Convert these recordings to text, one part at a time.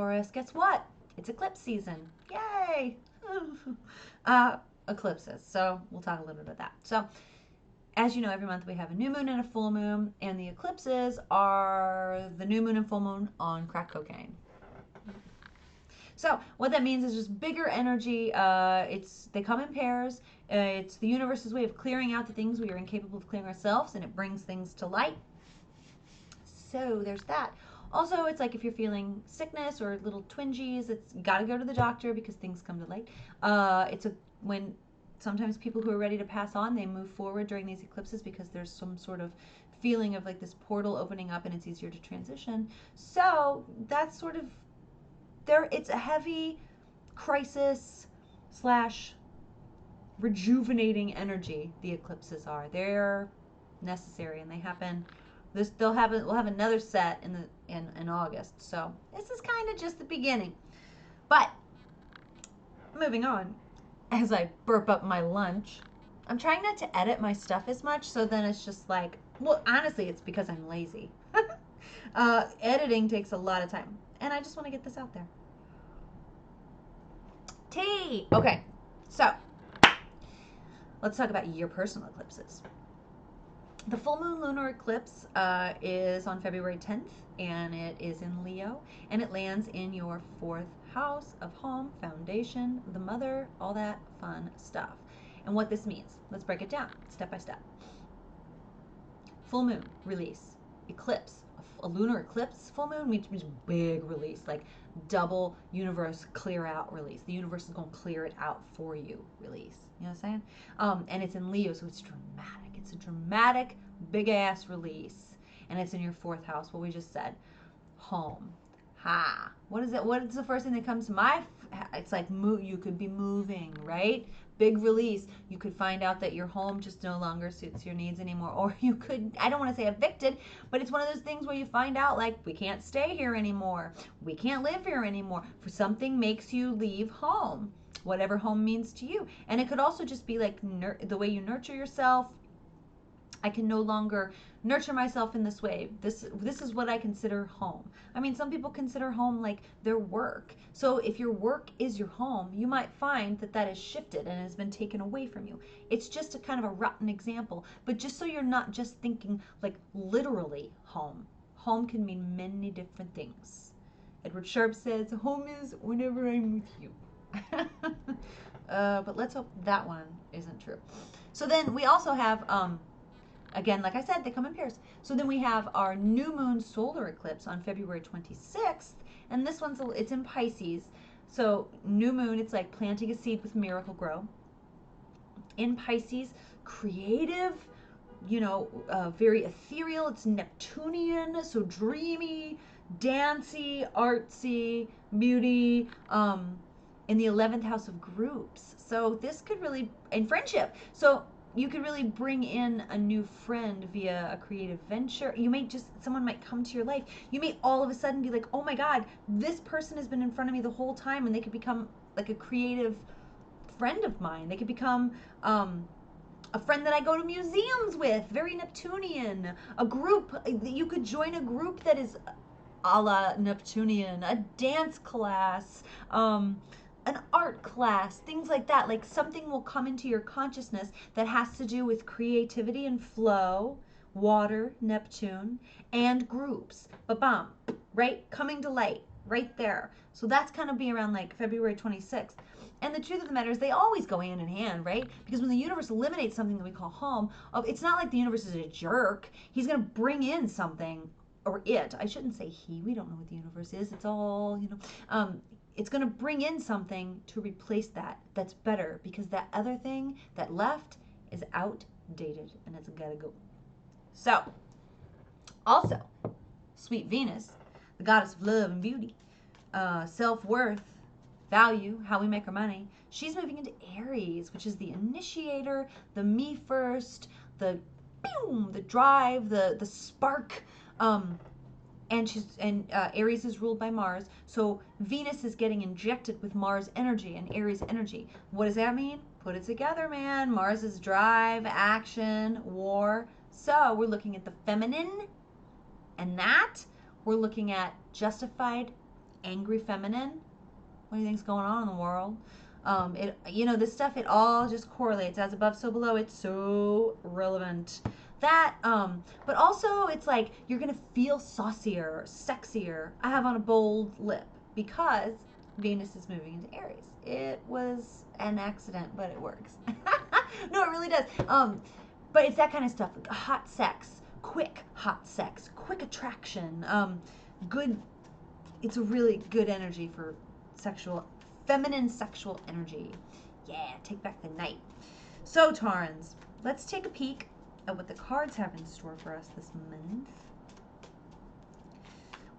Taurus, guess what? It's eclipse season. Yay! Eclipses. So we'll talk a little bit about that. So as you know, every month we have a new moon and a full moon, and the eclipses are the new moon and full moon on crack cocaine. So what that means is just bigger energy. They come in pairs. It's the universe's way of clearing out the things we are incapable of clearing ourselves, and it brings things to light. So there's that. Also, it's like if you're feeling sickness or little twinges, it's got to go to the doctor because things come to light. When sometimes people who are ready to pass on, they move forward during these eclipses because there's some sort of feeling of like this portal opening up and it's easier to transition. So that's sort of there. It's a heavy crisis slash rejuvenating energy. The eclipses are. They're necessary and they happen. We'll have another set in August. So this is kind of just the beginning. But moving on, as I burp up my lunch, I'm trying not to edit my stuff as much. So then it's just like, well, honestly, it's because I'm lazy. Editing takes a lot of time, and I just want to get this out there. Tea. Okay, so let's talk about your personal eclipses. The full moon lunar eclipse is on February 10th, and it is in Leo, and it lands in your 4th house of home, foundation, the mother, all that fun stuff. And what this means, let's break it down step by step. Full moon, release. Eclipse, a lunar eclipse full moon means big release, like double universe clear out release. The universe is going to clear it out for you release. You know what I'm saying? And it's in Leo, so it's dramatic. It's a dramatic, big-ass release. And it's in your 4th house, what we just said. Home. Ha. What is it? What is the first thing that comes to my... It's like you could be moving, right? Big release. You could find out that your home just no longer suits your needs anymore. Or you could, I don't want to say evicted, but it's one of those things where you find out, like, we can't stay here anymore. We can't live here anymore. For something makes you leave home. Whatever home means to you. And it could also just be like the way you nurture yourself. I can no longer nurture myself in this way. This is what I consider home. I mean, some people consider home like their work. So if your work is your home, you might find that that is shifted and has been taken away from you. It's just a kind of a rotten example, but just so you're not just thinking like literally home. Home can mean many different things. Edward Sharpe says, home is whenever I'm with you. But let's hope that one isn't true. So then we also have... Again, like I said, they come in pairs. So then we have our new moon solar eclipse on February 26th. And this one's, it's in Pisces. So new moon, it's like planting a seed with Miracle Grow. In Pisces, creative, very ethereal. It's Neptunian, so dreamy, dancey, artsy, beauty. In the 11th house of groups. So this could really, and friendship. So you could really bring in a new friend via a creative venture. Someone might come to your life. You may all of a sudden be like, oh my God, this person has been in front of me the whole time, and they could become like a creative friend of mine. They could become a friend that I go to museums with, very Neptunian. A group, you could join a group that is a la Neptunian, a dance class, an art class, things like that. Like something will come into your consciousness that has to do with creativity and flow, water, Neptune, and groups. Ba-bam, right? Coming to light, right there. So that's kind of be around like February 26th. And the truth of the matter is they always go hand in hand, right? Because when the universe eliminates something that we call home, it's not like the universe is a jerk. He's going to bring in something, or it. I shouldn't say he. We don't know what the universe is. It's all, it's going to bring in something to replace that's better, because that other thing that left is outdated and it's got to go. So, also, sweet Venus, the goddess of love and beauty, self-worth, value, how we make our money, she's moving into Aries, which is the initiator, the me first, the drive, the spark, and Aries is ruled by Mars. So Venus is getting injected with Mars energy and Aries energy. What does that mean? Put it together, man. Mars is drive, action, war. So we're looking at the feminine, and that we're looking at justified angry feminine. What do you think's going on in the world? This stuff, it all just correlates. As above, so below. It's so relevant. That, but also it's like you're gonna feel saucier, sexier. I have on a bold lip because Venus is moving into Aries. It was an accident, but it works. No, it really does. But it's that kind of stuff. Like hot sex, quick hot sex, quick attraction. Good. It's a really good energy for feminine sexual energy. Yeah, take back the night. So, Taurans, let's take a peek at what the cards have in store for us this month.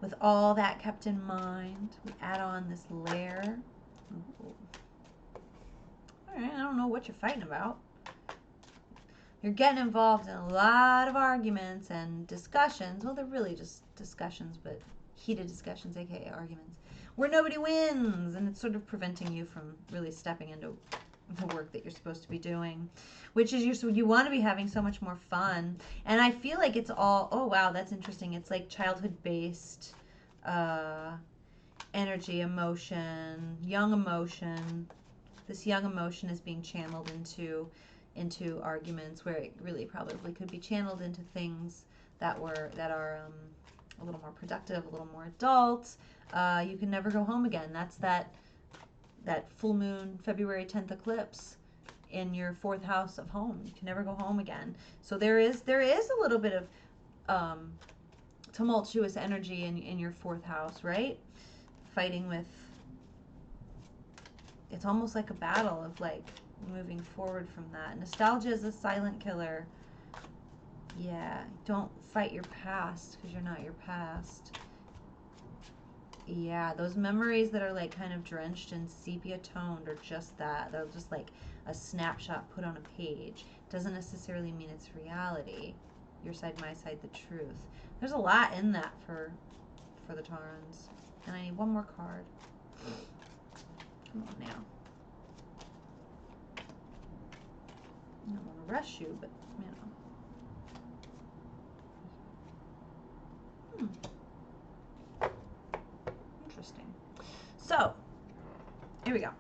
With all that kept in mind, we add on this layer. Ooh. All right, I don't know what you're fighting about. You're getting involved in a lot of arguments and discussions. Well, they're really just discussions, but heated discussions, aka arguments, where nobody wins, and it's sort of preventing you from really stepping into the work that you're supposed to be doing, which is you want to be having so much more fun. And I feel like it's all, oh wow, that's interesting. It's like childhood based energy, emotion, young emotion. This young emotion is being channeled into arguments where it really probably could be channeled into things that are a little more productive, a little more adult. You can never go home again. That's that full moon February 10th eclipse in your 4th house of home. You can never go home again. So there is a little bit of tumultuous energy in your 4th house, right? Fighting with, it's almost like a battle of like moving forward from that. Nostalgia is a silent killer. Yeah, don't fight your past because you're not your past. Yeah, those memories that are like kind of drenched and sepia toned are just that. They're just like a snapshot put on a page. Doesn't necessarily mean it's reality. Your side, my side, the truth. There's a lot in that for the Taurans. And I need one more card. Come on now. I don't want to rush you, but you know. Interesting. So, here we go.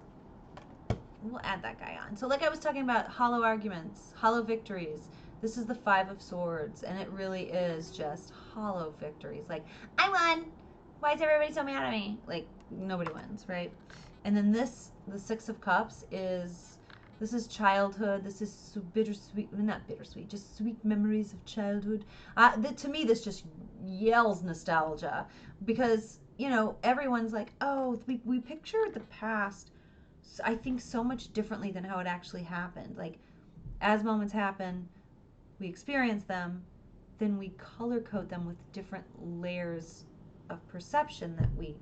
We'll add that guy on. So like I was talking about hollow arguments, hollow victories. This is the 5 of Swords, and it really is just hollow victories. Like, I won! Why is everybody so mad at me? Like, nobody wins, right? And then the 6 of Cups this is childhood. This is so bittersweet, not bittersweet, just sweet memories of childhood. To me, this just yells nostalgia because, everyone's like, oh, we picture the past, I think, so much differently than how it actually happened. Like, as moments happen, we experience them, then we color code them with different layers of perception that we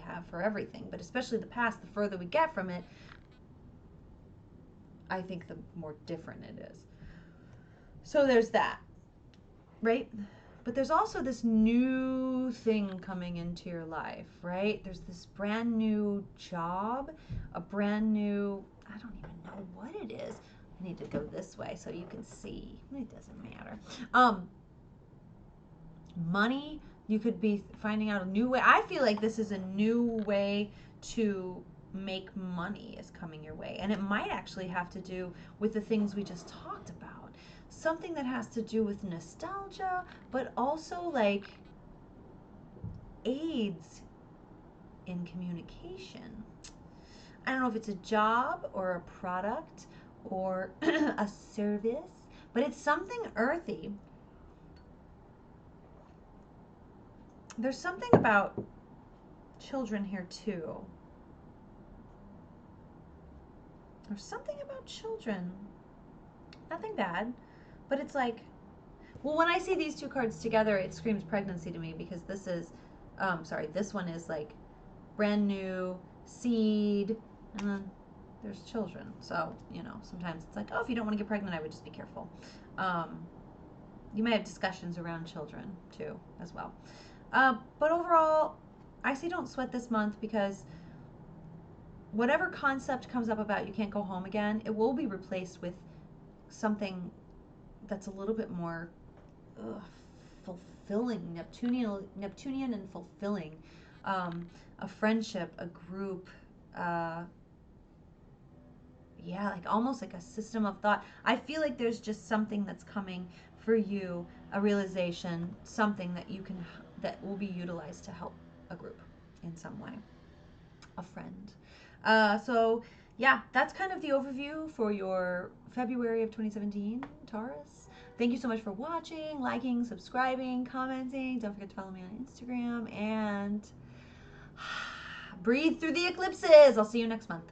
have for everything. But especially the past, the further we get from it, I think the more different it is. So there's that, right? But there's also this new thing coming into your life, right? There's this brand new job, a brand new, I don't even know what it is. I need to go this way so you can see. It doesn't matter. Money, you could be finding out a new way. I feel like this is a new way to make money is coming your way. And it might actually have to do with the things we just talked about. Something that has to do with nostalgia, but also like aids in communication. I don't know if it's a job or a product or a service, but it's something earthy. There's something about children here too. There's something about children. Nothing bad, but it's like, well, when I see these two cards together, it screams pregnancy to me because this is, this one is like brand new seed, and then there's children. So, sometimes it's like, oh, if you don't want to get pregnant, I would just be careful. You may have discussions around children too, as well. But overall, I say don't sweat this month because whatever concept comes up about you can't go home again, it will be replaced with something that's a little bit more fulfilling, Neptunian and fulfilling. a friendship, a group, yeah, like almost like a system of thought. I feel like there's just something that's coming for you, a realization, something that you can, that will be utilized to help a group in some way, a friend. So yeah, that's kind of the overview for your February of 2017, Taurus. Thank you so much for watching, liking, subscribing, commenting. Don't forget to follow me on Instagram and breathe through the eclipses. I'll see you next month.